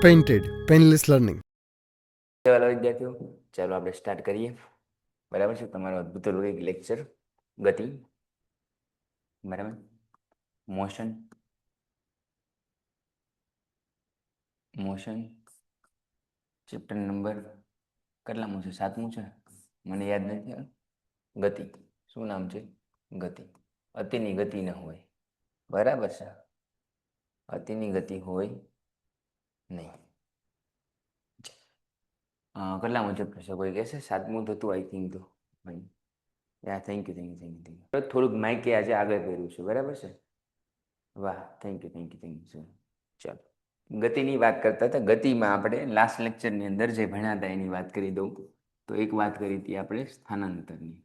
Painted painless learning. ચાલો વિદ્યાર્થીઓ, ચાલો આપણે સ્ટાર્ટ કરીએ. બરાબર છે. તમારો અદ્ભુત એક લેક્ચર ગતિ, બરાબર, મોશન ચેપ્ટર નંબર કેટલામું છે? 7મું છે, મને યાદ નથી. ગતિ, શું નામ છે? ગતિ. અતિની ગતિ ન હોય, બરાબર છે. અતિની ગતિ હોય નહીં. કેટલામું ચેપ્ટર છે કોઈ કહેશે? 7મું તો હતું આઈ થિંક. તો યા થેન્ક યુ. થોડુંક માઇકે આજે આગળ કર્યું છે, બરાબર છે. વાહ, થેન્ક યુ. ચાલો, ગતિની વાત કરતા હતા. ગતિમાં આપણે લાસ્ટ લેક્ચરની અંદર જે ભણ્યા હતા એની વાત કરી દઉં તો એક વાત કરી હતી આપણે સ્થાનાંતરની.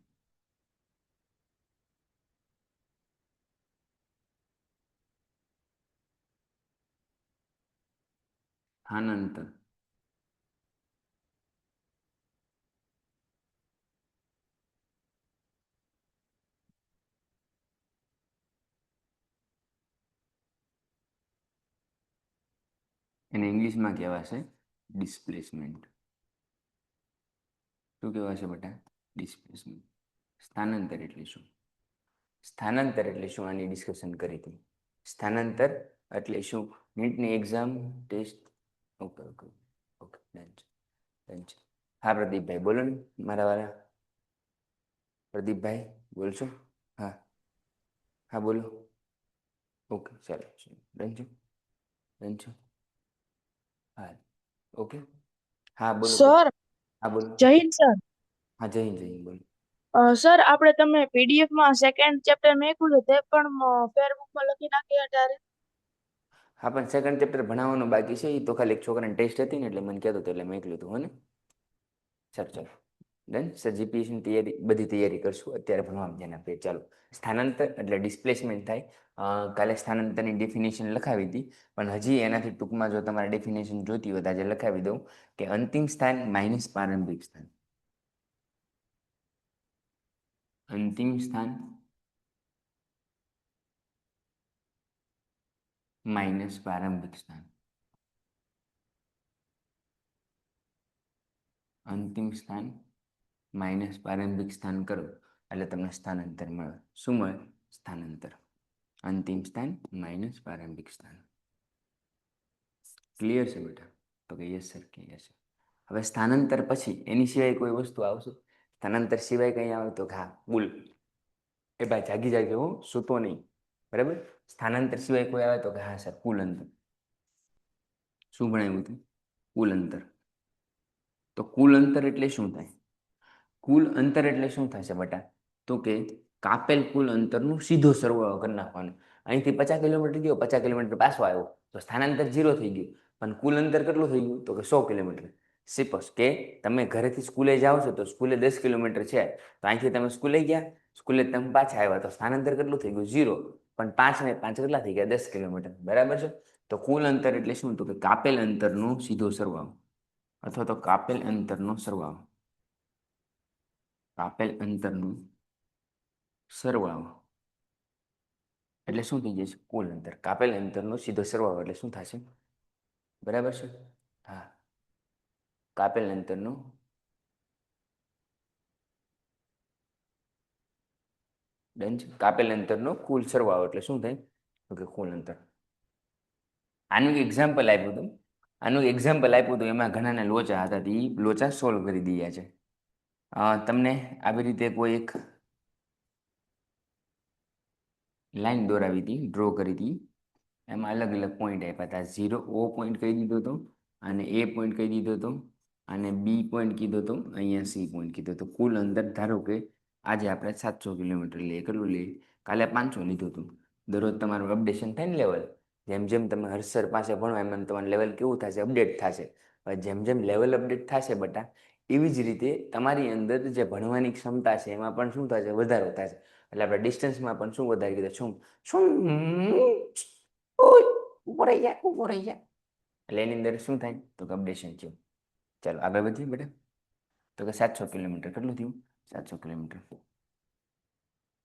સ્થાનાંતર એને ઇંગ્લિશમાં કહેવાશે ડિસ્પ્લેસમેન્ટ. શું કહેવાશે બેટા? ડિસ્પ્લેસમેન્ટ. સ્થાનાંતર એટલે શું? આની ડિસ્કશન કરી હતી. સ્થાનાંતર એટલે શું? નીટની એક્ઝામ ટેસ્ટ. ઓકે. હા પ્રદીપભાઈ, બોલો ને મારા વાળા. પ્રદીપભાઈ બોલશો? હા બોલો. ઓકે, ચાલો. ડન છે. હા, ઓકે. હા બોલો. સર, હા બોલો. જય હિન્દ સર. હા, જય હિન્દ બોલો. સર, આપણે તમે પીડીએફ માં સેકન્ડ ચેપ્ટર મેકું તે પણ ફેરબુકમાં લખી નાખી અત્યારે. હા, પણ સેકન્ડ ચેપ્ટર ભણાવવાનું બાકી છે. એ તો ખાલી એક છોકરાની ટેસ્ટ હતી ને એટલે મને કહેતો હતો એટલે મેં લીધું. હો ને? ચાલો ડન. સર જીપીએસની તૈયારી, બધી તૈયારી કરશું. અત્યારે ભણવામાં ધ્યાન આપીએ. ચાલો, સ્થાનાંતર એટલે ડિસ્પ્લેસમેન્ટ થાય. કાલે સ્થાનાંતરની ડેફિનેશન લખાવી હતી, પણ હજી એનાથી ટૂંકમાં જો તમારે ડેફિનેશન જોતી હોય તો આજે લખાવી દઉં કે અંતિમ સ્થાન માઇનસ પ્રારંભિક સ્થાન. અંતિમ સ્થાન માઇનસ પ્રારંભિક સ્થાન. અંતિમ સ્થાન માઇનસ પ્રારંભિક સ્થાન કરો એટલે તમને સ્થાનાંતર મળે. શું મળે? સ્થાનાંતર. અંતિમ સ્થાન માઇનસ પ્રારંભિક સ્થાન. ક્લિયર છે બેટા? તો કે યસ સર, ક્લિયર છે. હવે સ્થાનાંતર પછી એની સિવાય કોઈ વસ્તુ આવશે? સ્થાનાંતર સિવાય કંઈ આવે તો હા, કુલ. એ ભાઈ જાગી જાગે, હું સૂતો નહીં, બરાબર. સ્થાનાંતર સિવાય કોઈ આવે તો કે હા સર, કુલ અંતર. શું ભણાવ્યું હતું? કુલ અંતર. તો કુલ અંતર એટલે શું થાય? કુલ અંતર એટલે શું થશે બેટા? તો કે કાપેલ કુલ અંતરનું સીધો સરવાળો કરી નાખવાનો. અહીંથી 50 કિલોમીટર ગયો, 50 કિલોમીટર પાછો આવ્યો તો સ્થાનાંતર 0 થઈ ગયું. પણ કુલ અંતર કેટલું થઈ ગયું? તો કે 100 કિલોમીટર. સપોઝ કે તમે ઘરેથી સ્કૂલે જાઓ છો તો સ્કૂલે 10 કિલોમીટર છે, તો અહીંથી તમે સ્કૂલે ગયા, સ્કૂલે તમે પાછા આવ્યા તો સ્થાનાંતર કેટલું થઈ ગયું? 0. પણ 5 ને 5 કેટલા થઈ ગયા? 10 કિલોમીટર. બરાબર છે. તો કુલ અંતર એટલે શું? તો કે કાપેલ અંતરનો સીધો સરવાળો અથવા તો કાપેલ અંતરનો સરવાળો. કાપેલ અંતરનો સરવાળો એટલે શું થઈ જશે? કુલ અંતર. કાપેલ અંતરનો સીધો સરવાળો એટલે શું થશે? બરાબર છે. હા, કાપેલ અંતરનો ડન છે. કાપેલ અંતરનો કુલ સરવાળો એટલે શું થાય? તો કે કુલ અંતર. આનું એક્ઝામ્પલ આપ્યું હતું. એમાં ઘણાને લોચા હતા. એ લોચા સોલ્વ કરી દયા છે. તમને આવી રીતે કોઈ એક લાઈન દોરાવી હતી, ડ્રો કરી હતી. એમાં અલગ અલગ પોઈન્ટ આપ્યા હતા. 0 O પોઈન્ટ કહી દીધો હતો, અને A પોઈન્ટ કહી દીધો હતો, અને B પોઈન્ટ કીધો હતો, અહીંયા C પોઈન્ટ કીધો હતો. કુલ અંતર ધારો કે આજે આપણે 700 કિલોમીટર લઈએ. કેટલું લઈએ? કાલે 500 લીધું હતું. દરરોજ તમારું અપડેશન થાય ને લેવલ. જેમ જેમ તમે હર્ષસર પાસે ભણો એમ તમારું લેવલ કેવું થશે? અપડેટ થશે. જેમ જેમ લેવલ અપડેટ થશે બેટા, એવી જ રીતે તમારી અંદર જે ભણવાની ક્ષમતા છે એમાં પણ શું થશે? વધારો થશે. એટલે આપણે ડિસ્ટન્સમાં પણ શું વધારી કીધું? ઉપર આવી જાય. એટલે એની અંદર શું થાય? તો કે અપડેશન થયું. ચાલો આગળ વધીએ બેટા. તો કે 700 કિલોમીટર કેટલું થયું? 700 કિલોમીટર.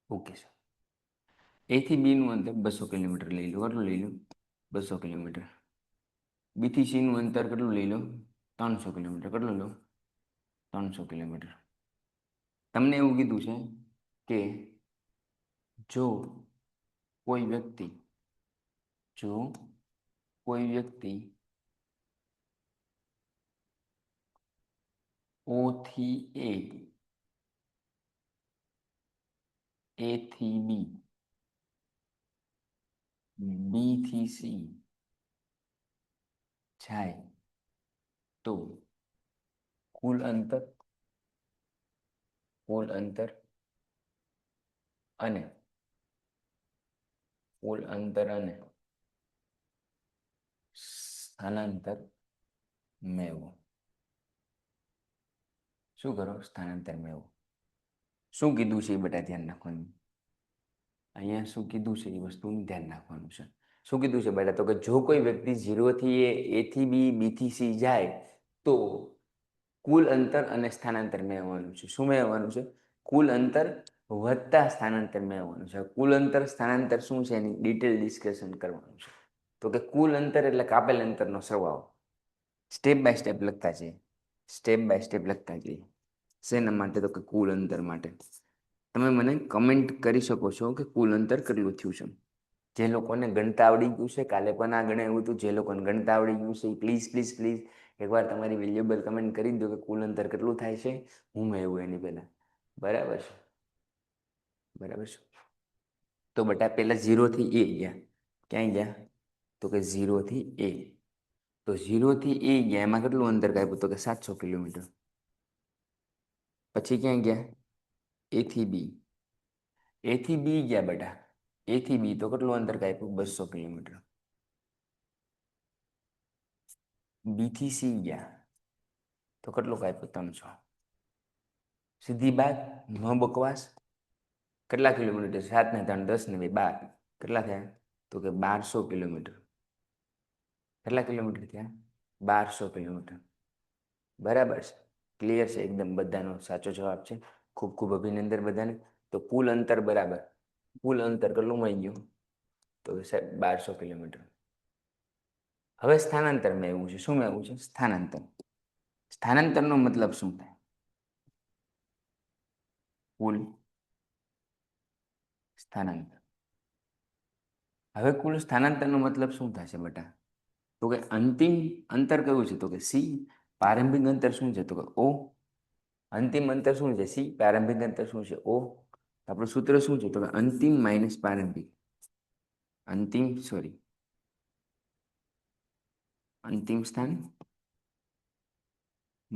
Okay sir. A થી B નું અંતર 200 કિલોમીટર લઈ લો. કેટલું લઈ લો? 200 કિલોમીટર. બી થી સીનું અંતર કેટલું લઈ લો? 300 કિલોમીટર. કેટલું લો? 300 કિલોમીટર. તમને એવું કીધું છે કે જો કોઈ વ્યક્તિ ઓ થી એ થી બી, બી થી સી જાય તો કુલ અંતર અને સ્થાનાંતર મેળવો. શું કરો? સ્થાનાંતર મેળવો. શું કીધું છે એ બધા ધ્યાન રાખવાનું. અહીંયા શું કીધું છે એ વસ્તુનું ધ્યાન રાખવાનું છે. શું કીધું છે બેટા? તો કે જો કોઈ વ્યક્તિ 0 થી એ થી બી, બી થી સી જાય તો કુલ અંતર અને સ્થાનાંતર મેળવવાનું છે. શું મેળવવાનું છે? કુલ અંતર વત્તા સ્થાનાંતર મેળવવાનું છે. કુલ અંતર સ્થાનાંતર શું છે એની ડિટેલ ડિસ્કશન કરવાનું છે. તો કે કુલ અંતર એટલે કાપેલ અંતરનો સરવાળો. સ્ટેપ બાય સ્ટેપ લખતા જઈએ. શેના માટે? તો કે કુલ અંતર માટે. તમે મને કમેન્ટ કરી શકો છો કે કુલ અંતર કેટલું થયું છે. જે લોકોને ગણતા આવડી ગયું છે, કાલે પણ આ ગણાવ્યું હતું, જે લોકોને ગણતા આવડી ગયું છે પ્લીઝ એકવાર તમારી વેલ્યુએબલ કમેન્ટ કરી દો કે કુલ અંતર કેટલું થાય છે. હું મેળવું એની પહેલાં. બરાબર છે. તો બેટા પહેલાં 0 થી એ ગયા. ક્યાંય ગયા? તો કે 0 થી એ. તો 0 થી એ ગયા, એમાં કેટલું અંતર કાપ્યું? તો કે 700 કિલોમીટર. પછી ક્યાં ગયા? એ થી બી. એ થી બી ગયા બેટા. એ થી બી તો કેટલું અંતર કાપ્યું? 200 કિલોમીટર. બી થી સી ગયા તો કેટલું કાપ્યું? 300. સીધી બાત, ન બકવાસ. કેટલા કિલોમીટર? 7 ને 3 10 ને 2 12. કેટલા થયા? તો કે 1200 કિલોમીટર. કેટલા કિલોમીટર થયા? 1200 કિલોમીટર. બરાબર છે. ક્લિયર છે એકદમ. બધાનો સાચો જવાબ છે. ખૂબ ખૂબ અભિનંદન બધાને. તો કુલ અંતર બરાબર. કુલ અંતર કેટલું મળી ગયું? તો સાહેબ 1200 કિલોમીટર. હવે સ્થાનાંતર મેળવવું છે. શું મેળવવું છે? સ્થાનાંતરનો મતલબ શું થાય? કુલ સ્થાનાંતર. હવે કુલ સ્થાનાંતરનો મતલબ શું થશે બેટા? તો કે અંતિમ અંતર કયું છે? તો કે સી. પ્રારંભિક અંતર શું છે? તો કે ઓ. અંતિમ અંતર શું છે? સી. પ્રારંભિક અંતર શું છે? ઓ. આપણું સૂત્ર શું છે? તો કે અંતિમ માઇનસ પ્રારંભિક. અંતિમ સ્થાન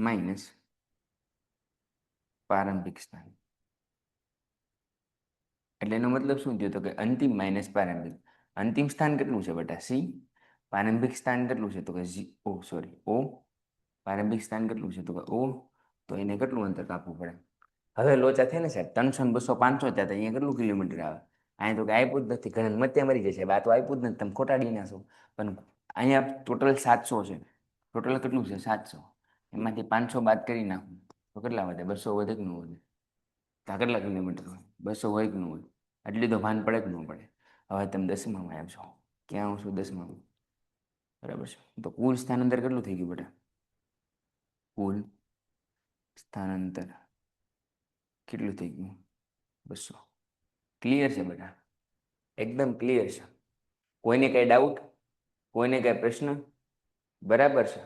માઇનસ પ્રારંભિક સ્થાન. એટલે એનો મતલબ શું થયો? તો કે અંતિમ માઇનસ પ્રારંભિક. અંતિમ સ્થાન કેટલું છે બેટા? સી. પ્રારંભિક સ્થાન કેટલું છે? તો કે ઓ. પ્રારંભિક સ્થાન કેટલું છે? તો કે ઓ. તો એને કેટલું અંતર કાપવું પડે? હવે લોચા થાય ને સાહેબ. 300 ને 200 500 થયા. તો અહીંયા કેટલું કિલોમીટર આવે? અહીંયા તો કે આપ્યું જ નથી. ઘણા મત્યા મરી જશે. આ તો આપ્યું જ નથી. તમે ખોટાડી નાખો. પણ અહીંયા ટોટલ 700 છે. ટોટલ કેટલું છે? 700. એમાંથી 500 બાદ કરી નાખો તો કેટલા વધે? 200 વધે કે ન વધે? ત્યાં કેટલા કિલોમીટર હોય? 200 હોય કે ન હોય? એટલી તો ભાન પડે કે ન પડે? હવે તમે 10માં આવશો. ક્યાં આવશો? 10માં. બરાબર છે. તો કુલ સ્થાનાંતર કેટલું થઈ ગયું બેટા? કુલ સ્થાનાંતર કેટલું થઈ ગયું? 200. ક્લિયર છે બેટા? એકદમ ક્લિયર છે. કોઈને કઈ ડાઉટ? કોઈને કઈ પ્રશ્ન? બરાબર છે.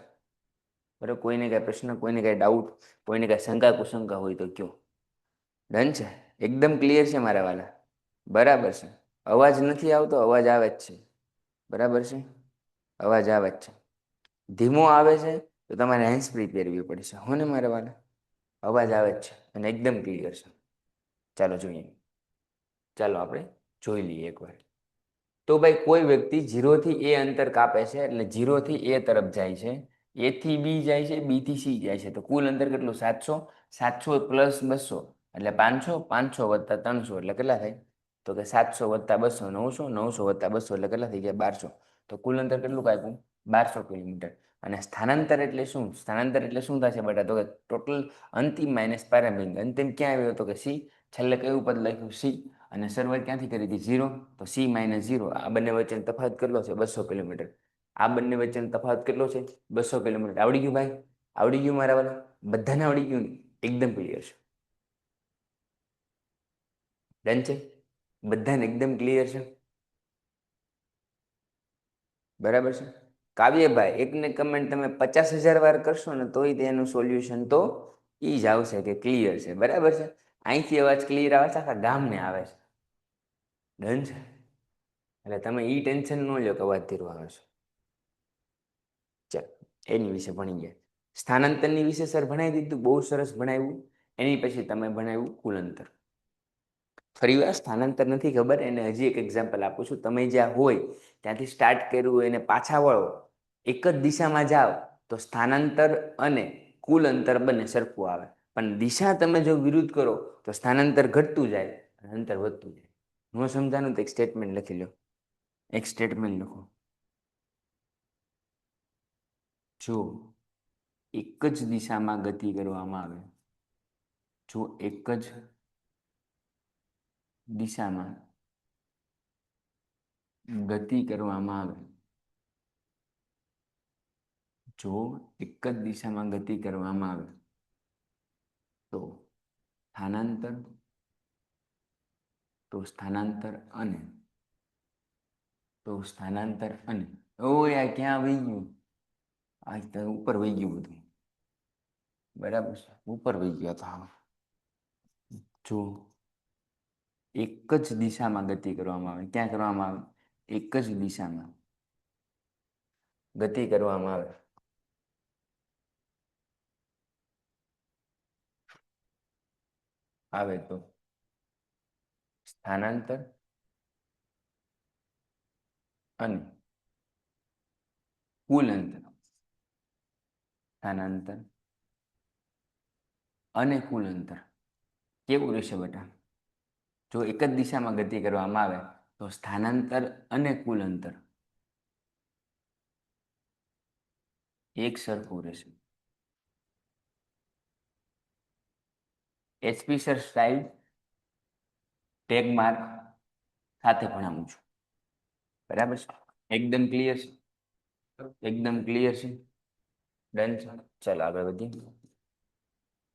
બરાબર. કોઈને કઈ પ્રશ્ન, કોઈને કઈ ડાઉટ, કોઈને કઈ શંકા કુશંકા હોય તો કયો. ડન છે? એકદમ ક્લિયર છે મારા વાલા? બરાબર છે. અવાજ નથી આવતો? અવાજ આવે જ છે. બરાબર છે? અવાજ આવે જ છે. ધીમો આવે છે તો તમારે હેન્ડ ફ્રી પહેરવી પડશે. હો ને મારા વાલા? અવાજ આવે જ છે અને એકદમ ક્લિયર છે. ચાલો જોઈએ. ચાલો આપણે જોઈ લઈએ એકવાર. તો ભાઈ કોઈ વ્યક્તિ 0 થી એ અંતર કાપે છે. એટલે 0 થી એ તરફ જાય છે. એ થી બી જાય છે. બી થી સી જાય છે. તો કુલ અંતર કેટલું? 700. 700 પ્લસ 200 એટલે 500. 500 વત્તા 300 એટલે કેટલા થાય? તો કે 700 વત્તા 200 900. 900 વત્તા 200 એટલે કેટલા થઈ ગયા? 1200. તો કુલ અંતર કેટલું કાપ્યું? 1200 કિલોમીટર. અને સ્થાનાંતર એટલે શું? સ્થાનાંતર એટલે શું થશે બેટા? તો કે ટોટલ અંતિમ માઇનસ પ્રારંભિક. અંતિમ ક્યાં આવ્યો? તો કે સી. છેલ્લે કયું પદ લખ્યું? સી. અને શરૂઆત ક્યાંથી કરી હતી? 0. તો સી માઇનસ 0. આ બંને વચ્ચેનો તફાવત કેટલો છે? 200 કિલોમીટર. આ બંને વચ્ચેનો તફાવત કેટલો છે? 200 કિલોમીટર. આવડી ગયું ભાઈ? આવડી ગયું મારા વાળા? બધાને આવડી ગયું ને? એકદમ ક્લિયર છે. ડન છે? બધાને એકદમ ક્લિયર છે? બરાબર છે? કાવ્યભાઈ, એકને કમેન્ટ તમે 50,000 વાર કરશો ને તોય તેનું સોલ્યુશન તો એ જ આવશે કે ક્લિયર છે. બરાબર છે? અહીંથી અવાજ ક્લિયર આવે છે, આખા ગામને આવે છે. ડન છે? એટલે તમે એ ટેન્શન ન લો કે અવાજ ધીરો આવે છે. ચાલ, એની વિશે ભણી ગયા. સ્થાનાંતરની વિશે સર ભણાવી દીધું, બહુ સરસ ભણાવ્યું. એની પછી તમે ભણાવ્યું કુલ અંતર. ફરીવાર સ્થાનાંતર નથી ખબર એને હજી એક એક્ઝામ્પલ આપું છું. તમે જ્યાં હોય ત્યાંથી સ્ટાર્ટ કર્યું એને પાછા વળો, એક જ દિશામાં જાઓ તો સ્થાનાંતર અને કુલ અંતર બંને સરખું આવે. પણ દિશા તમે જો વિરુદ્ધ કરો તો સ્થાનાંતર ઘટતું જાય અને અંતર વધતું જાય. ન સમજાનું તો એક સ્ટેટમેન્ટ લખી લો. એક સ્ટેટમેન્ટ લખો. જો એક જ દિશામાં ગતિ કરવામાં આવે, જો એક જ દિશામાં ગતિ કરવામાં આવે, જો એક જ દિશામાં ગતિ કરવામાં આવે તો સ્થાનાંતર અને ઓય આ ક્યાં વહી ગયું? આ તો ઉપર વહી ગયું બધું. બરાબર છે? ઉપર વહી ગયો તો જો એક જ દિશામાં ગતિ કરવામાં આવે, ક્યાં કરવામાં આવે? એક જ દિશામાં ગતિ કરવામાં આવે તો સ્થાનાંતર અને કુલ અંતર, સ્થાનાંતર અને કુલ અંતર કેવું રહેશે બેટા? જો એક જ દિશામાં ગતિ કરવામાં આવે તો સ્થાનાંતર અને કુલ અંતર એક સરખું રહેશે. HP sir style tag mark સાથે ભણાવું છું. બરાબર છે? એકદમ ક્લિયર છે? એકદમ ક્લિયર છે? ડન છે? ચાલો આગળ વધીએ.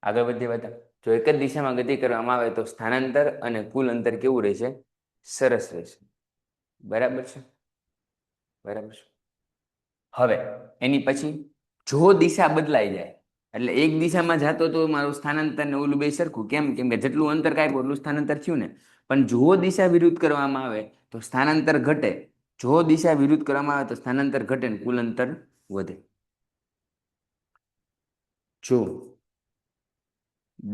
આગળ વધીએ બધા. જો એક જ દિશામાં ગતિ કરવામાં આવે તો સ્થાનાંતર અને કુલ અંતર કેવું રહેશે? સરસ રહેશે. બરાબર છે? બરાબર છે? હવે એની પછી જો દિશા બદલાઈ જાય, એટલે એક દિશામાં જતો તો મારું સ્થાનાંતર ને ઓલું બે સરખું. કેમ? કેમ કે જેટલું અંતર કાપ્યું એટલું સ્થાનાંતર થયું ને. પણ જો દિશા વિરુદ્ધ કરવામાં આવે તો સ્થાનાંતર ઘટે. જો દિશા વિરુદ્ધ કરવામાં આવે તો સ્થાનાંતર ઘટે ને કુલ અંતર વધે. જો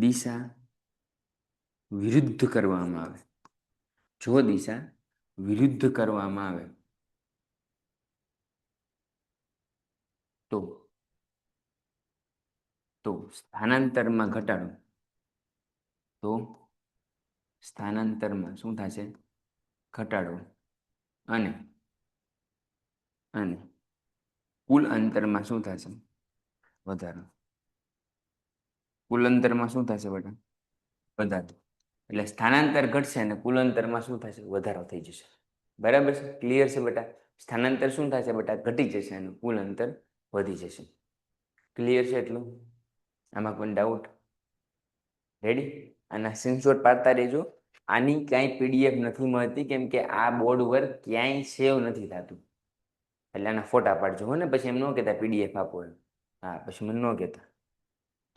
દિશા વિરુદ્ધ કરવામાં આવે, જો દિશા વિરુદ્ધ કરવામાં આવે તો સ્થાનાંતરમાં ઘટાડો, તો સ્થાનાંતરમાં શું થશે? ઘટાડો. અને કુલ અંતરમાં શું થશે? વધારો. કુલ અંતરમાં શું થશે બેટા? વધારો. એટલે સ્થાનાંતર ઘટશે અને કુલ અંતરમાં શું થશે? વધારો થઈ જશે. બરાબર છે? ક્લિયર છે બેટા? સ્થાનાંતર શું થશે બેટા? ઘટી જશે અને કુલ અંતર વધી જશે. ક્લિયર છે એટલું? આમાં કોઈ ડાઉટ? રેડી? આના સ્ક્રીનશોટ પાડતા રહેજો. આની કાંઈ પીડીએફ નથી મળતી કેમ કે આ બોર્ડ પર ક્યાંય સેવ નથી થતું. એટલે આના ફોટા પાડજો હો ને. પછી એમ ન કહેતા પીડીએફ આપો એમ. હા, પછી મને ન કહેતા.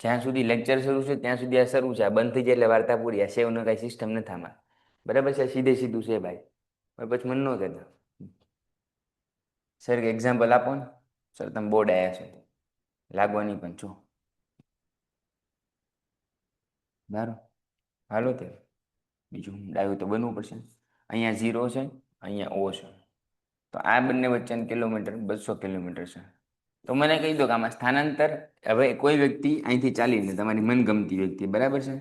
જ્યાં સુધી લેક્ચર શરૂ છે ત્યાં સુધી આ શરૂ છે. આ બંધ થઈ જાય એટલે વાર્તા પૂરી. આ સેવનો કાંઈ સિસ્ટમ નથી આમાં. બરાબર છે? સીધે સીધું છે ભાઈ. પછી મને ન કહેતા સર એક્ઝામ્પલ આપો ને. સર તમે બોર્ડ આવ્યા છો લાગવાની પણ છો. બરાબર? હાલો તે બીજું ડાયું તો બનવું પડશે. અહીંયા 0 છે, અહીંયા O છે. તો આ બંને વચ્ચેનું કિલોમીટર 200 કિલોમીટર છે. તો મને કહી દો કે આમાં સ્થાનાંતર, હવે કોઈ વ્યક્તિ અહીંથી ચાલીને, તમારી મનગમતી વ્યક્તિ, બરાબર છે?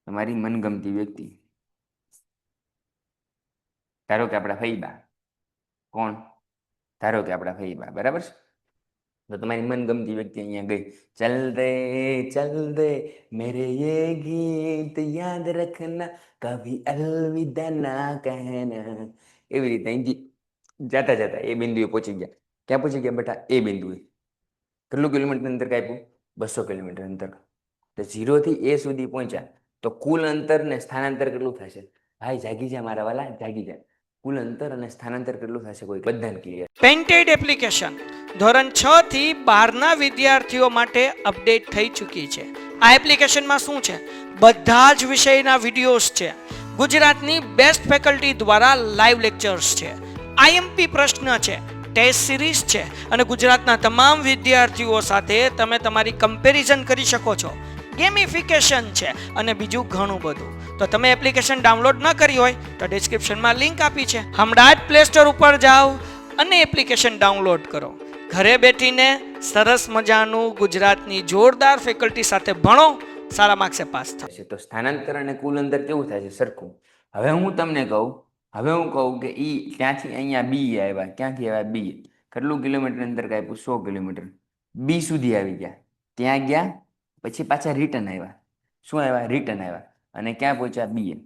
તમારી મનગમતી વ્યક્તિ, ધારો કે આપણા ફઈબા. કોણ? ધારો કે આપણા ફઈબા. બરાબર છે? તો તમારી મનગમતી વ્યક્તિ અહીંયા ગઈ. ચલ દે મેરે યે ગીત યાદ રખના, કભી અલવિદા ના કહેના. એવી રીતે અહીંથી જાતા જાતા એ બિંદુએ પહોંચી ગયા. ક્યાં પહોંચી ગયા બેટા એ બિંદુએ. કેટલું કિલોમીટર અંતર કાપ્યું? 200 કિલોમીટર અંતર. તો 0 થી એ સુધી પહોંચ્યા તો કુલ અંતર ને સ્થાનાંતર કેટલું થશે? ભાઈ જાગી જા મારા વાલા, જાગી જા. કુલ અંતર અને સ્થાનાંતર કેટલું થશે? કોઈ બધાને ક્લિયર? પેન્ટેડ એપ્લિકેશન ધોરણ 6 થી 12ના વિદ્યાર્થીઓ માટે અપડેટ થઈ ચૂકી છે. આ એપ્લિકેશનમાં શું છે? બધા જ વિષયના વિડીયોઝ છે. ગુજરાતની બેસ્ટ ફેકલ્ટી દ્વારા લાઈવ લેક્ચર્સ છે. આઈએમપી પ્રશ્ન છે, ટેસ્ટ સિરીઝ છે અને ગુજરાતના તમામ વિદ્યાર્થીઓ સાથે તમે તમારી કમ્પેરિઝન કરી શકો છો. ગેમિફિકેશન છે અને બીજું ઘણું બધું. તો તમે એપ્લિકેશન ડાઉનલોડ ન કરી હોય તો ડિસ્ક્રિપ્શનમાં લિંક આપી છે. હમણાં જ પ્લે સ્ટોર ઉપર જાઓ અને એપ્લિકેશન ડાઉનલોડ કરો. ઘરે બેઠીને સરસ મજાનું ગુજરાતની જોરદાર ફેકલ્ટી સાથે ભણો, સારા માર્ક્સે પાસ થશે. તો સ્થાનાંતર અને કુલ અંતર કેવું થાય છે? સરખું. હવે હું તમને કહું કે ઈ ત્યાંથી અહીંયા બી આવ્યા. ક્યાંથી આવ્યા? બી. કેટલું કિલોમીટર અંતર કાપ્યું? 100 કિલોમીટર. બી સુધી આવી ગયા, ત્યાં ગયા, પછી પાછા રિટર્ન આવ્યા. શું આવ્યા? રિટર્ન આવ્યા અને ક્યાં પહોંચ્યા? બી.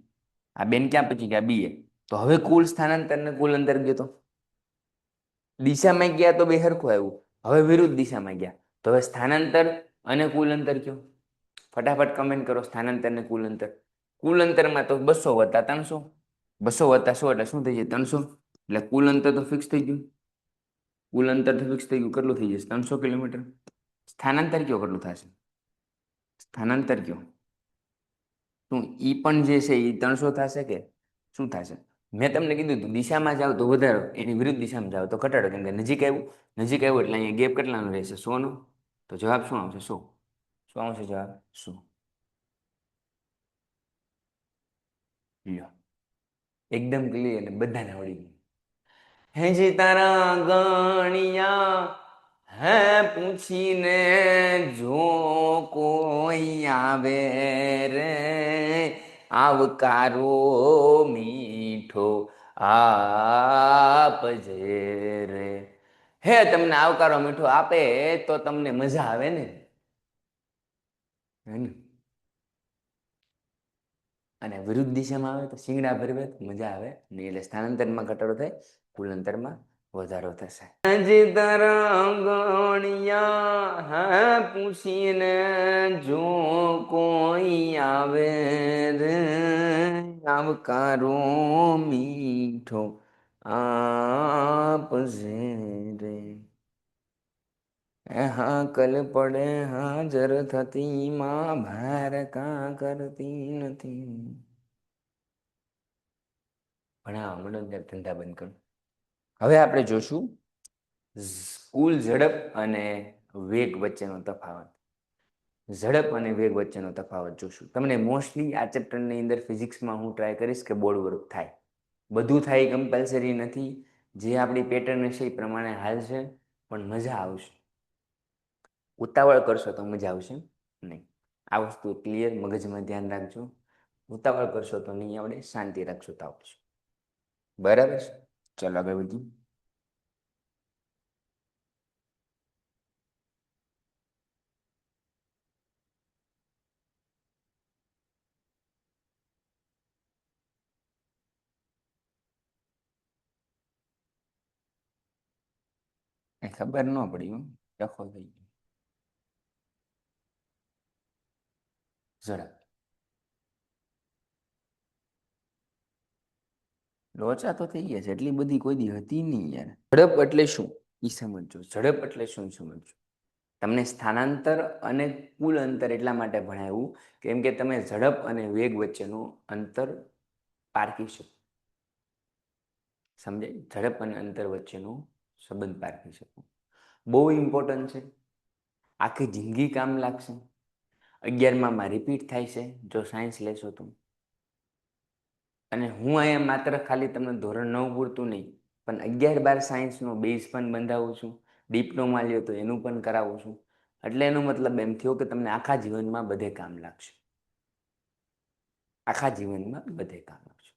આ બેન ક્યાં પહોંચી ગયા? બી. તો હવે કુલ સ્થાનાંતર ને કુલ અંતર ગયો તો દિશામાં ગયા તો બે સરખું આવ્યું. હવે વિરુદ્ધ દિશામાં ગયા તો હવે સ્થાનાંતર અને કુલ અંતર કયો? ફટાફટ કમેન્ટ કરો. સ્થાનાંતર ને કુલ અંતર. કુલ અંતરમાં તો 200 વત્તા 300, 200 વત્તા 100 એટલે શું થઈ જાય? 300. એટલે કુલ અંતર તો ફિક્સ થઈ ગયું. કુલ અંતર તો ફિક્સ થઈ ગયું. કેટલું થઈ જશે? 300 કિલોમીટર. સ્થાનાંતર કયો કેટલું થશે? સ્થાનાંતર કયો? શું ઈ પણ જે છે એ 300 થશે કે શું થશે? મેં તમને કીધું હતું દિશામાં જાઓ તો વધારો, એની વિરુદ્ધ દિશામાં જાઓ તો ઘટાડો. કેમ કે નજીક આવ્યું એટલે અહીંયા ગેપ કેટલાનો રહેશે? 100 નો. તો જવાબ શું આવશે? 100. શું આવશે જવાબ? 100. લ્યો, એકદમ ક્લિયર ને બધાને આવડી ગયું. હેજી તારા ગણિયા હે પૂછીને જો કોઈ આવે રે, આવકારો મીઠો આપજે રે. હે તમને આવકારો મીઠો આપે તો તમને મજા આવે ને. અને વિરુદ્ધ દિશામાં આવે તો શિંગડા ભરવે તો મજા આવે નહીં. એટલે સ્થાનાંતરમાં ઘટાડો થાય, કુલ અંતરમાં વધારો થશે. હજી તારા ગણિયા હે પૂછીને જો કોઈ આવે રે, આવકારો મીઠો આપજે રે. હાકલ પડે હાજર થતી માં ભાર કા કરતી નથી. ભણાવવા મળો ત્યારે ધંધા બંધ કરો. હવે આપણે જોશું કુલ ઝડપ અને વેગ વચ્ચેનો તફાવત. ઝડપ અને વેગ વચ્ચેનો તફાવત જોશું. તમને મોસ્ટલી આ ચેપ્ટરની અંદર ફિઝિક્સમાં હું ટ્રાય કરીશ કે બોર્ડ વર્ક થાય. બધું થાય કમ્પલસરી નથી. જે આપણી પેટર્ન છે એ પ્રમાણે હાલશે, પણ મજા આવશે. ઉતાવળ કરશો તો મજા આવશે નહીં. આ વસ્તુ ક્લિયર મગજમાં ધ્યાન રાખજો. ઉતાવળ કરશો તો નહીં આવડે, શાંતિ રાખશો તો આવડશે. બરાબર છે? ચાલો આગળ વધીએ. ખબર ન પડી, ડખો થઈ ગયો. ઝડપ લોચા તો થઈ ગયા છે. એટલી બધી કોઈ દી હતી નહીં યાર. ઝડપ એટલે શું એ સમજો. ઝડપ એટલે શું સમજો. તમને સ્થાનાંતર અને કુલ અંતર એટલા માટે ભણાવ્યું કેમ કે તમે ઝડપ અને વેગ વચ્ચેનું અંતર પારખી શકો. સમજાય? ઝડપ અને અંતર વચ્ચેનો સંબંધ પારખી શકો. બહુ ઇમ્પોર્ટન્ટ છે. આખી જિંદગી કામ લાગશે. 11માં રિપીટ થાય છે જો સાયન્સ લેશો તો. અને હું અહીંયા માત્ર ખાલી તમને ધોરણ 9 પૂરતું નહીં, પણ 11-12 સાયન્સનો બેઝ પણ બંધાવું છું. ડિપ્લોમા લ્યો તો એનું પણ કરાવું છું. એટલે એનો મતલબ એમ થયો કે તમને આખા જીવનમાં બધે કામ લાગશે. આખા જીવનમાં બધે કામ લાગશે.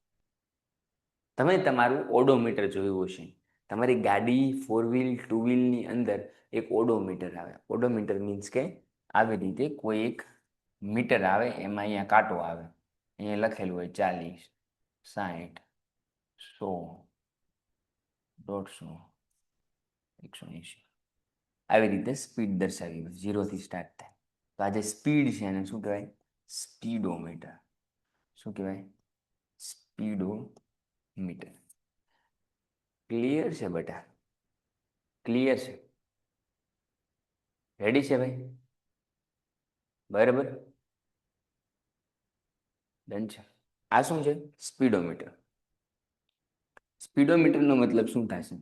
તમે તમારું ઓડોમીટર જોયું હશે. તમારી ગાડી 4 વ્હીલ 2 વ્હીલની અંદર એક ઓડોમીટર આવે. ઓડોમીટર મીન્સ કે આવી રીતે કોઈ એક મીટર આવે, એમાં અહીંયા કાંટો આવે, અહીંયા લખેલું હોય 40, 60, 100, 150, 180. આવી રીતે સ્પીડ દર્શાવી હોય, 0 થી સ્ટાર્ટ થાય. તો આ જે સ્પીડ છે એને શું કહેવાય? સ્પીડોમીટર. શું કહેવાય? સ્પીડોમીટર. ક્લિયર છે બેટા? ક્લિયર છે? રેડી છે ભાઈ? બરાબર, ડન છે. આ શું છે? સ્પીડોમીટર. સ્પીડોમીટરનો મતલબ શું થશે?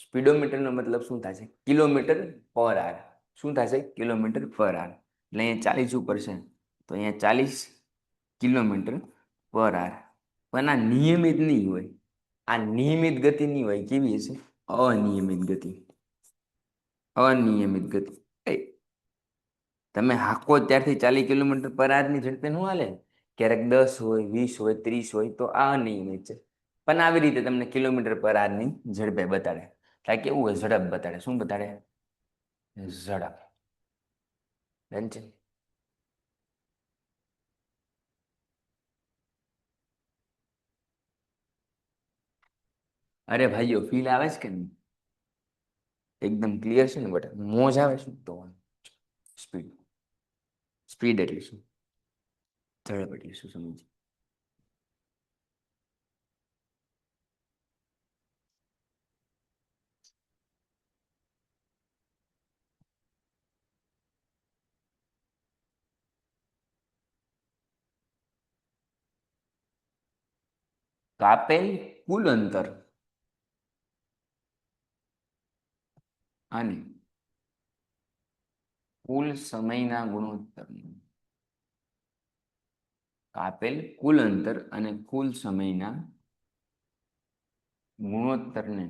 સ્પીડોમીટરનો મતલબ શું થશે? કિલોમીટર પર આર. શું થશે? કિલોમીટર પર આર. એટલે અહીંયા 40 ઉપર છે તો અહીંયા 40 કિલોમીટર પર આર. પણ આ નિયમિત નહીં હોય, આ નિયમિત ગતિ નહીં હોય. કેવી હશે? અનિયમિત ગતિ. અનિયમિત ગતિ. તમે હાકો ત્યારથી 40 કિલોમીટર પર આરની ઝડપે ન હાલે. ક્યારેક 10 હોય, 20 હોય, 30 હોય તો આ અનિયમિત છે. પણ આવી રીતે તમને કિલોમીટર પર આરની ઝડપે બતાડે. એટલે કેવું હોય? ઝડપ બતાડે. શું બતાડે? ઝડપ. ડન છે? અરે ભાઈઓ, ફીલ આવે છે કે નહીં? એકદમ ક્લિયર છે ને બેટા? મોજ આવે છે તો સ્પીડ. સ્પીડ એટલે શું? ઝડપ એટલે શું સમજી? કાપેલ કુલ અંતર અને કુલ સમયના ગુણોત્તર. કાપેલ કુલ અંતર અને કુલ સમયના ગુણોત્તરને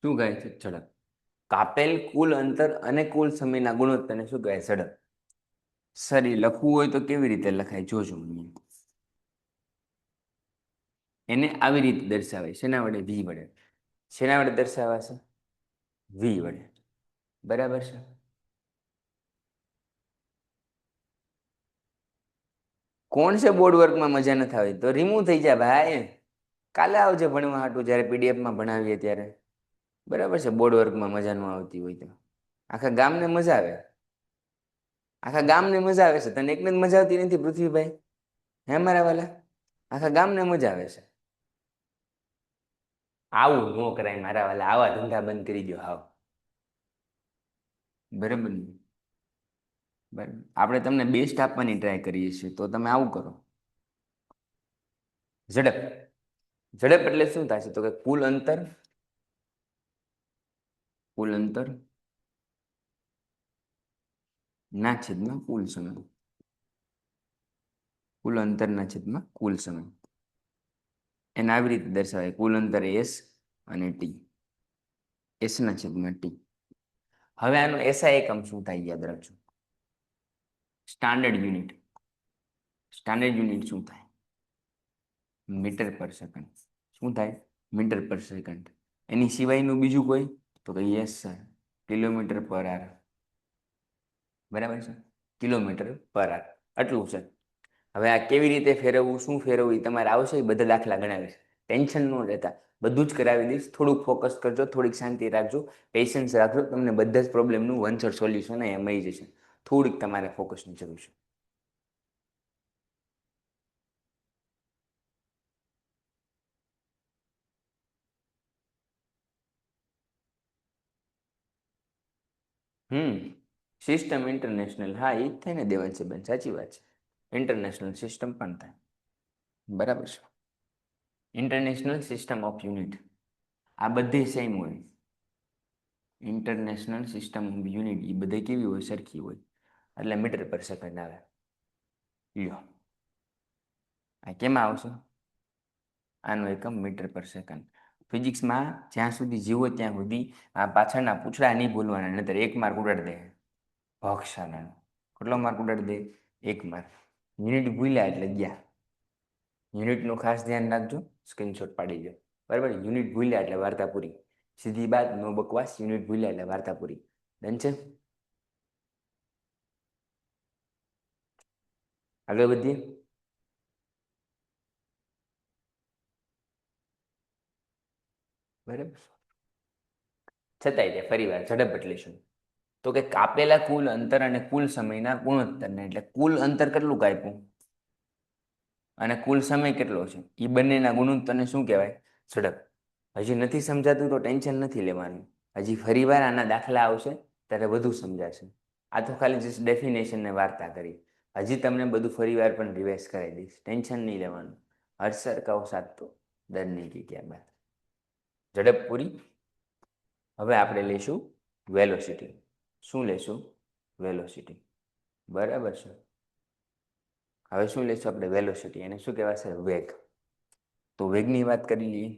શું કહે છે? ઝડપ. કાપેલ કુલ અંતર અને કુલ સમયના ગુણોત્તરને શું કહે? ઝડપ. સર એ લખવું હોય તો કેવી રીતે લખાય? જોજો. એને આવી રીતે દર્શાવાય. શેના વડે? વી વડે. શેના વડે દર્શાવાશે? વી વડે. બરાબર છે? કોણ છે બોર્ડ વર્કમાં મજા નથી આવી? તો રિમૂવ થઈ જાય ભાઈ. કાલે આવજે ભણવા હાટું, જ્યારે પીડીએફમાં ભણાવીએ ત્યારે. બરાબર છે? બોર્ડ વર્કમાં મજા ન આવતી હોય તો આખા ગામને મજા આવે. આખા ગામને મજા આવે છે. તને એકને જ મજા આવતી નથી પૃથ્વીભાઈ? હે મારા વાલા? આખા ગામને મજા આવે છે. આવું ન કરાય મારા વાલા. આવા ધંધા બંધ કરી દો. હાવ બરાબર ને? બરાબર. આપણે તમને બેસ્ટ આપવાની ટ્રાય કરીએ છીએ તો તમે આવું કરો. ઝડપ. ઝડપ એટલે શું થશે? તો કે કુલ અંતર ના છેદમાં કુલ સમય. કુલ અંતરના છેદમાં કુલ સમય. એને આવી રીતે દર્શાવાય. કુલ અંતર એસ અને ટી. એસ ના છેદમાં ટી. હવે આનો એસઆઈ એકમ શું થાય? યાદ રાખજો. Standard unit. સ્ટાન્ડર્ડ યુનિટ શું થાય? મીટર પર સેકન્ડ. શું થાય? મીટર પર સેકન્ડ. એની સિવાયનું બીજું કોઈ? તો કે યસ સર, કિલોમીટર પર આર. બરાબર છે? કિલોમીટર પર આર. આટલું છે. હવે આ કેવી રીતે ફેરવવું, શું ફેરવવું એ તમારે આવશે. એ બધા દાખલા ગણાવીશ. ટેન્શન ન લેતા, બધું જ કરાવી દઈશ. થોડુંક ફોકસ કરજો, થોડીક શાંતિ રાખજો, પેશન્સ રાખજો. તમને બધા જ પ્રોબ્લેમનું વનસર સોલ્યુશન એ મળી જશે. થોડીક તમારે ફોકસની જરૂર છે. System international. હા, એ જ થાય ને દેવાંશીબેન? સાચી વાત છે. ઇન્ટરનેશનલ સિસ્ટમ પણ થાય. બરાબર છે? ઇન્ટરનેશનલ સિસ્ટમ ઓફ યુનિટ આ બધી સેમ હોય. ઇન્ટરનેશનલ સિસ્ટમ ઓફ યુનિટ એ બધી કેવી હોય? સરખી હોય. એટલે મીટર પર સેકન્ડ આવે. લ્યો, આ કેમાં આવશે? આનો એકમ મીટર પર સેકન્ડ. ફિઝિક્સમાં જ્યાં સુધી જીવો ત્યાં સુધી આ પાછળના પૂછડા નહીં ભૂલવાના, નહીતર 1 માર્ક ઉડાડી દે. ભક્ષાના. કેટલો માર્ક ઉડાડી દે? 1 માર્ક. યુનિટ ભૂલ્યા એટલે ગયા. યુનિટનું ખાસ ધ્યાન રાખજો. સ્ક્રીનશોટ પાડી દો. બરાબર? યુનિટ ભૂલ્યા એટલે વાર્તા પૂરી. સીધી બાત, નો બકવાસ. યુનિટ ભૂલ્યા એટલે વાર્તા પૂરી. ડન છે? આગળ વધીએ. બરાબર. છતાંય તે ફરી વાર ઝડપ એટલે શું? તો કે કાપેલા કુલ અંતર અને કુલ સમયના ગુણોત્તરને, એટલે કુલ અંતર કેટલું કાપ્યું અને કુલ સમય કેટલો છે એ બંનેના ગુણોત્તરને શું કહેવાય? ઝડપ. હજી નથી સમજાતું તો ટેન્શન નથી લેવાનું. હજી ફરીવાર આના દાખલા આવશે ત્યારે વધુ સમજાશે. આ તો ખાલી જસ્ટ ડેફિનેશનને વાર્તા કરી. હજી તમને બધું ફરીવાર પણ રિવાઇઝ કરાવી દઈશ. ટેન્શન નહીં લેવાનું. હર સર કહો સાથ તો ડર નહીં કે ક્યાં બાત. ઝડપ પૂરી. હવે આપણે લઈશું વેલોસિટી. શું લેશું? વેલોસિટી. બરાબર છે. હવે શું લેશું આપણે? વેલોસિટી. એને શું કહેવાશે? વેગ. તો વેગની વાત કરી લઈએ.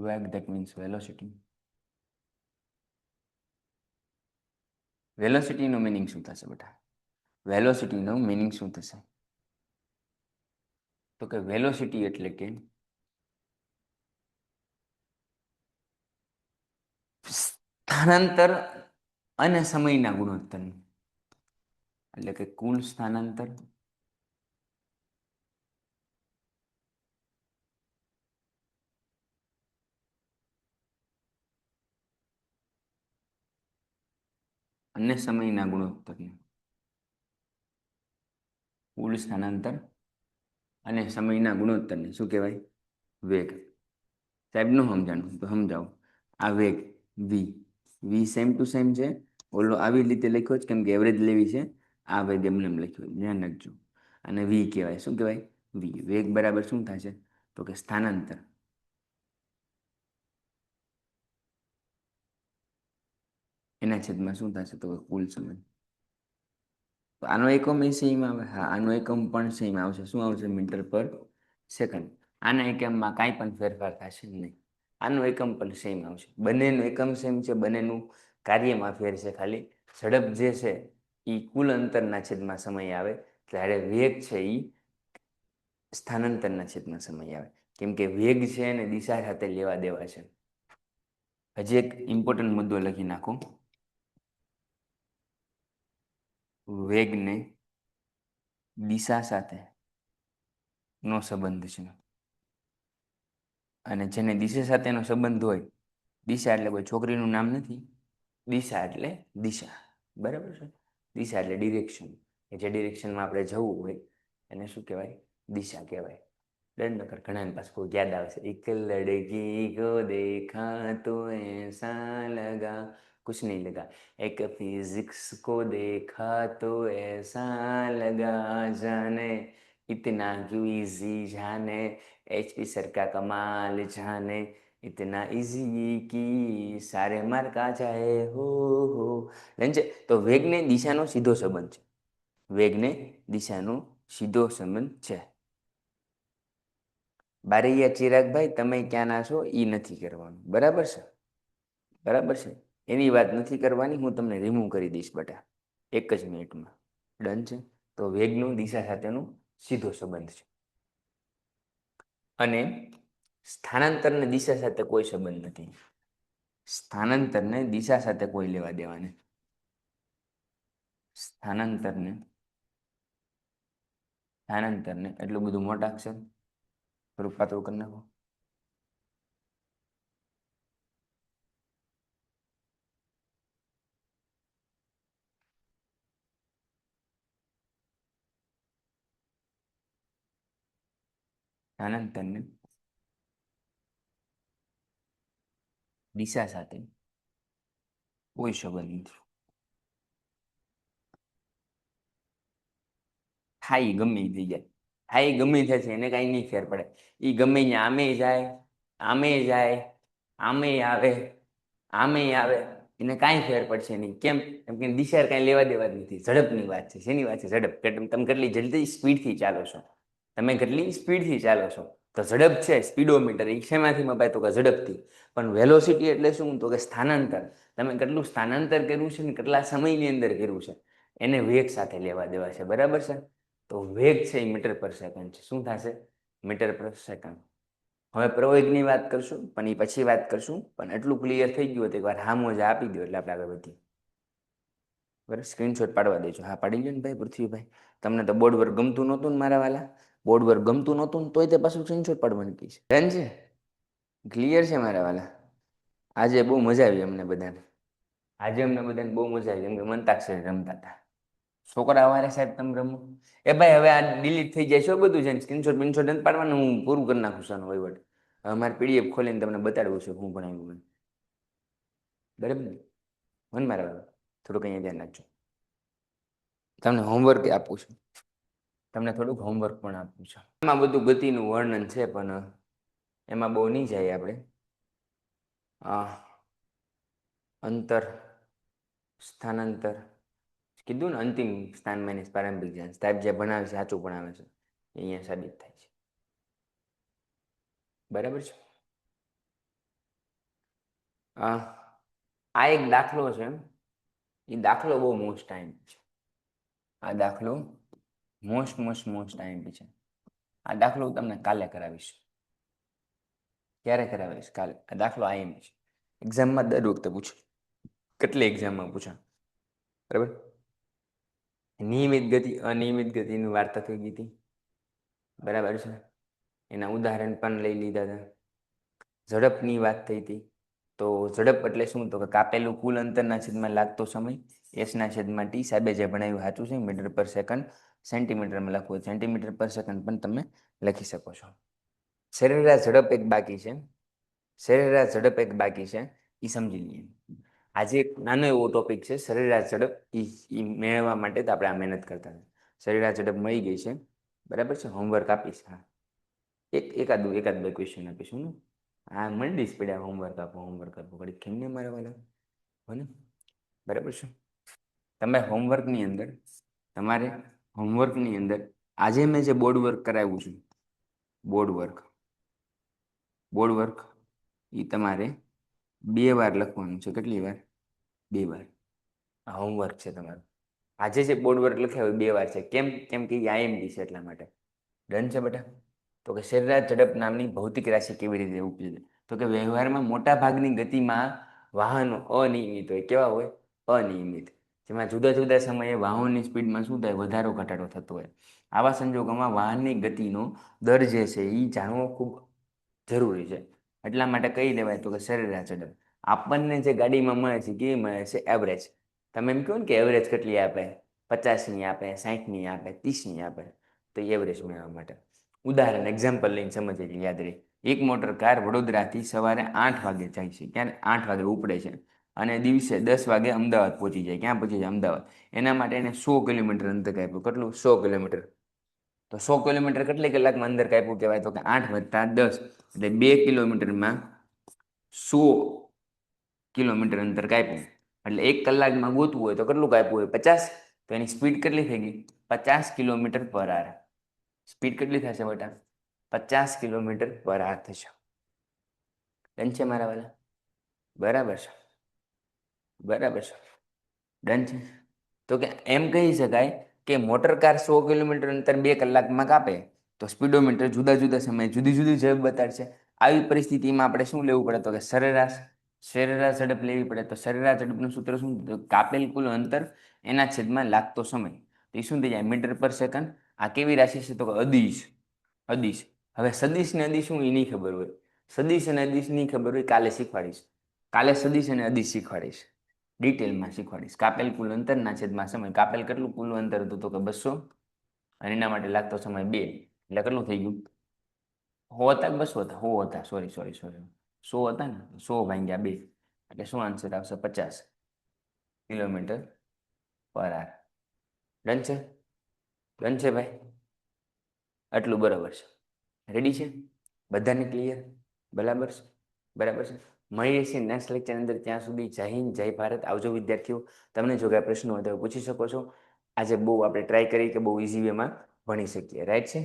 વેગ, that means velocity. વેલોસિટીનો મિનિંગ શું થશે બેટા? વેલોસિટીનો મિનિંગ શું થશે? તો કે વેલોસિટી એટલે કે સ્થાનાંતર અને સમયના ગુણોત્તર, એટલે કે કુલ સ્થાનાંતર અને સમયના ગુણોત્તરને, કુલ સ્થાનાંતર અને સમયના ગુણોત્તરને શું કહેવાય? વેગ. સાહેબનું સમજાણું તો સમજાવું. આ વેગ વી, વી સેમ ટુ સેમ છે. ઓલો આવી રીતે લખ્યો જ કેમ કે એવરેજ લેવી છે. આ વેગ એમને એમ લખ્યો, ધ્યાન રાખજો. અને વી કહેવાય. શું કહેવાય? વી. વેગ બરાબર શું થશે? તો કે સ્થાનાંતર એના છેદમાં શું થશે? તો કુલ સમય. તો આનો એકમ એ સેમ આવે. હા, આનો એકમ પણ સેમ આવશે. શું આવશે? મીટર પર સેકન્ડ. આના એકમમાં કાંઈ પણ ફેરફાર થશે નહીં. આનો એકમ પણ સેમ આવશે. બંનેનું એકમ સેમ છે. બંનેનું કાર્યમાં ફેર છે. ખાલી ઝડપ જે છે એ કુલ અંતરના છેદમાં સમય આવે, જ્યારે વેગ છે એ સ્થાનાંતરના છેદમાં સમય આવે. કેમ કે વેગ છે અને દિશા સાથે લેવા દેવા છે. હજી એક ઇમ્પોર્ટન્ટ મુદ્દો લખી નાખો. વેગને દિશા સાથે નો સંબંધ છે. અને જેને દિશા સાથેનો સંબંધ હોય, દિશા એટલે કોઈ છોકરીનું નામ નથી. દિશા એટલે દિશા. બરાબર છે? દિશા એટલે ડિરેક્શન. જે ડિરેક્શનમાં આપણે જવું હોય એને શું કહેવાય? દિશા કહેવાય. ડર નકર ઘણા પાસે કોઈ યાદ આવશે. એક લડકી કો દેખા તો એસા લગા, कुछ नहीं लगा. एक फिजिक्स को देखा तो ऐसा लगा जाने इतना क्यों इजी जाने, HP सर का कमाल जाने इतना इजी की सारे मार्क आ जाए हो. તો વેગને દિશાનો સીધો સંબંધ છે. વેગને દિશાનો સીધો સંબંધ છે. બારૈયા ચિરાગભાઈ, તમે ક્યાંના છો એ નથી કરવાનું. બરાબર છે? બરાબર છે? એની વાત નથી કરવાની. હું તમને રિમૂવ કરી દઈશ બેટા એક જ મિનિટમાં. ડન છે? તો વેગનું દિશા સાથેનો સીધો સંબંધ છે. અને સ્થાનાંતરને દિશા સાથે કોઈ સંબંધ નથી. સ્થાનાંતરને દિશા સાથે કોઈ લેવા દેવા નથી. સ્થાનાંતરને એટલું બધું મોટા અક્ષર થોડુંક પાતળું કરી નાખો. સ્થાનાંતરને દિશા સાથે કોઈ સંબંધ નથી. થાય ગમે એ થઈ જાય. થાય ગમે થશે, એને કાંઈ નહીં ફેર પડે. એ ગમે ત્યાં આમે જાય, આમે જાય, આમે આવે, આમે આવે, એને કાંઈ ફેર પડશે નહીં. કેમ? કેમ કે દિશા કાંઈ લેવા દેવા જ નથી. ઝડપની વાત છે. શેની વાત છે? ઝડપ. તમે કેટલી જલ્દી સ્પીડથી ચાલો છો, તમે કેટલી સ્પીડથી ચાલો છો, તો ઝડપ છે સ્પીડોમીટર એ શેમાંથી મપાય? તો કે ઝડપથી. પણ વેલોસિટી એટલે શું? તો કે સ્થાનાંતર. તમે કેટલું સ્થાનાંતર કર્યું છે ને કેટલા સમયની અંદર કર્યું છે એને વેગ સાથે લેવા દેવા છે. બરાબર છે? તો વેગ છે એ મીટર પર સેકન્ડ છે. શું થશે? મીટર પર સેકન્ડ. હવે પ્રયોગની વાત કરશું પણ એ પછી વાત કરશું, પણ એટલું ક્લિયર થઈ ગયું હતું એકવાર હા મોજા આપી દો એટલે આપણે આગળ વધીએ. બરાબર, સ્ક્રીનશોટ પાડવા દેજો. હા પાડી લો ને ભાઈ પૃથ્વીભાઈ. તમને તો બોર્ડ વર્ક ગમતું નહોતું ને મારા વાલા, બોર્ડ વર્ક ગમતું નહોતું ને તોય તે પાછું સ્ક્રીનશોટ પાડવાની કહી છે. ડન છે, ક્લિયર છે મારા વાલા. આજે બહુ મજા આવી અમને બધાને, આજે અમને બધાને બહુ મજા આવી, કેમ કે મંતાક્ષરી રમતા હતા. છોકરા વારે સાહેબ તમે રમો. એ ભાઈ હવે આ ડિલીટ થઈ જાય છે બધું છે, સ્ક્રીનશોટ બિનશોટ નથી પાડવાનું, હું પૂરું કરી નાખું છું આનો વહીવટ. હવે મારે પીડીએફ ખોલીને તમને બતાડવું છે હું ભણાવ્યું મને. બરાબર ને મને મારા વાલા થોડુંક અહીંયા ધ્યાન રાખજો. તમને હોમવર્ક આપું છું, તમને થોડુંક હોમવર્ક પણ આપું છું. એમાં બધું ગતિનું વર્ણન છે પણ એમાં બહુ નહીં જાય આપણે. અંતર, સ્થાનાંતર કીધું ને, અંતિમ સ્થાન માઇનસ પ્રારંભિક જ્ઞાન. સાહેબ જે ભણાવે છે સાચું ભણાવે છે, એ અહીંયા સાબિત થાય છે. બરાબર છે. આ એક દાખલો છે, એ દાખલો બહુ મોસ્ટ ટાઈમ છે. આ દાખલો મોસ્ટ ટાઈમ છે. આ દાખલો હું તમને કાલે કરાવીશ. ક્યારે કરાવીશ? કાલે. આ દાખલો આઈએમ છે, એક્ઝામમાં દર વખતે પૂછે, કેટલી એક્ઝામમાં પૂછા. બરાબર. નિયમિત ગતિ અનિયમિત ગતિની વાર્તા થઈ ગઈ હતી. બરાબર છે. એના ઉદાહરણ પણ લઈ લીધા હતા. ઝડપની વાત થઈ હતી. તો ઝડપ એટલે શું? તો કે કાપેલું કુલ અંતરના છેદમાં લાગતો સમય, એસના છેદમાં ટી. સાહેબે જે ભણાવ્યું સાચું છે. મીટર પર સેકન્ડ, સેન્ટીમીટરમાં લખવું, સેન્ટીમીટર પર સેકન્ડ પણ તમે લખી શકો છો. સરેરાશ ઝડપ એક બાકી છે, સરેરાશ ઝડપ એક બાકી છે, એ સમજી લઈએ. આજે એક નાનો એવો ટોપિક છે, સરેરાશ ઝડપ. એ મેળવવા માટે તો આપણે આ મહેનત કરતા હતા. સરેરાશ ઝડપ મળી ગઈ છે. બરાબર છે. હોમવર્ક આપીશ. હા, એકાદ બે ક્વેશ્ચન આપીશું ને. હા, મંડીશ પડ્યા હોમવર્ક આપો ઘડી કેમને મારા વાલા હોય ને. બરાબર છે. તમારે હોમવર્કની અંદર આજે મેં જે બોર્ડ વર્ક કરાવ્યું છે, બોર્ડ વર્ક એ તમારે 2 વાર લખવાનું છે. કેટલી વાર? 2 વાર. આ હોમવર્ક છે તમારું. આજે જે બોર્ડ વર્ક લખાયું 2 વાર છે. કેમ કે આઈએમપી છે એટલા માટે. ડન છે બેટા? તો કે સરેરાશ ઝડપ નામની ભૌતિક રાશિ કેવી રીતે ઉપજે? તો કે વ્યવહારમાં મોટા ભાગની ગતિમાં વાહનો અનિયમિત હોય. કેવા હોય? અનિયમિત. જેમાં જુદા જુદા સમયે વાહનની સ્પીડમાં શું થાય? વધારો ઘટાડો થતો હોય. આવા સંજોગોમાં વાહનની ગતિનો દર જે છે એ જાણવો ખૂબ જરૂરી છે. એટલા માટે કહી દેવાય તો કે સરેરાશ ઝડપ. આપણને જે ગાડીમાં મળે છે કેવી મળે છે? એવરેજ. તમે એમ કહો ને કે એવરેજ કેટલી આપે? 50ની આપે, 60ની આપે, 30ની આપે. તો એવરેજ મેળવવા માટે ઉદાહરણ એક્ઝામ્પલ લઈને સમજીએ, યાદ રહે. એક મોટર કાર વડોદરાથી સવારે 8 વાગે જાય છે. ક્યારે? 8 વાગે ઉપડે છે અને દિવસે 10 વાગે અમદાવાદ પહોંચી જાય. ક્યાં પહોંચી જાય? અમદાવાદ. એના માટે એને 100 કિલોમીટર અંતર કાપ્યું. કેટલું? 100 કિલોમીટર. તો 100 કિલોમીટર કેટલી કલાકમાં અંતર કાપ્યું કહેવાય? તો કે 8 + 10 એટલે 2 કિલોમીટરમાં 100 કિલોમીટર અંતર કાપ્યું. એટલે 1 કલાકમાં ગોતવું હોય તો કેટલું કાપ્યું હોય? 50. તો એની સ્પીડ કેટલી થઈ ગઈ? 50 કિલોમીટર/h. સ્પીડ કેટલી થશે બેટા? 50 કિલોમીટર/h થશે. ડન છે મારા વાલા? બરાબર છે. ડન છે. તો કે એમ કહી શકાય કે મોટર કાર 100 કિલોમીટર અંતર 2 કલાકમાં કાપે તો સ્પીડોમીટર જુદા જુદા સમયે જુદી જુદી ઝડપ બતાડશે. આવી પરિસ્થિતિમાં આપણે શું લેવું પડે? તો કે સરેરાશ ઝડપ લેવી પડે. તો સરેરાશ ઝડપનું સૂત્ર શું? કાપેલ કુલ અંતર એના છેદમાં લાગતો સમય. તો એ શું થઈ જાય? મીટર પર સેકન્ડ. આ કેવી રાશિ છે? તો કે અદિશ. હવે સદિશ ને અદિશ શું? એ નહીં ખબર હોય. સદિશ અને અદિશ નહીં ખબર હોય, કાલે શીખવાડીશ. કાલે સદિશ અને અદિશ શીખવાડીશ, ડિટેલમાં શીખવાડીશ. કાપેલ કુલ અંતરના છેદમાં સમય. કાપેલ કેટલું કુલ અંતર હતું? તો કે 200 અને એના માટે લાગતો સમય 2. એટલે કેટલું થઈ ગયું? 100 હતા 200 હતા? 100 હતા. સોરી 100 હતા ને. 100 ભાગ્યા 2 એટલે શું આન્સર આવશે? 50 કિલોમીટર/h. ડન છે? ડન છે ભાઈ? આટલું બરાબર છે? રેડી છે? બધાને ક્લિયર? બરાબર છે? મળીએ છીએ નેક્સ્ટ લેક્ચર અંદર. ત્યાં સુધી જય હિન્દ, જય ભારત. આવજો વિદ્યાર્થીઓ. તમને જો કાંઈ પ્રશ્નો હોય તો પૂછી શકો છો. આજે બહુ આપણે ટ્રાય કરી કે બહુ ઇઝી વેમાં ભણી શકીએ. રાઈટ છે?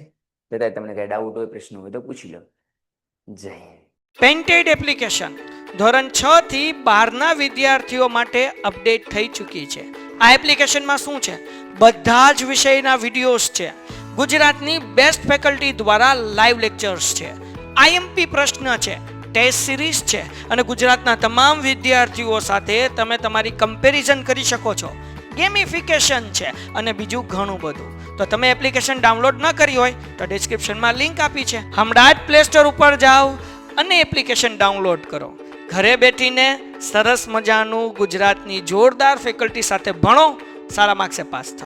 છતાંય તમને કાંઈ ડાઉટ હોય, પ્રશ્નો હોય તો પૂછી લો. જય હિન્દ. પેન્ટેડ એપ્લિકેશન ધોરણ 6 થી 12ના વિદ્યાર્થીઓ માટે અપડેટ થઈ ચૂકી છે. આ એપ્લિકેશનમાં શું છે? બધા જ વિષયના વિડીયોઝ છે. ગુજરાતની બેસ્ટ ફેકલ્ટી દ્વારા લાઈવ લેક્ચર્સ છે. આઈએમપી પ્રશ્ન છે, ટેસ્ટ સિરીઝ છે અને ગુજરાતના તમામ વિદ્યાર્થીઓ સાથે તમે તમારી કમ્પેરિઝન કરી શકો છો. ગેમિફિકેશન છે અને બીજું ઘણું બધું. તો તમે એપ્લિકેશન ડાઉનલોડ ન કરી હોય તો ડિસ્ક્રિપ્શનમાં લિંક આપી છે, હમણાં જ પ્લે સ્ટોર ઉપર જાઓ અને એપ્લિકેશન ડાઉનલોડ કરો. ઘરે બેઠીને સરસ મજાનું ગુજરાતની જોરદાર ફેકલ્ટી સાથે ભણો, સારા માર્ક્સે પાસ થાઓ.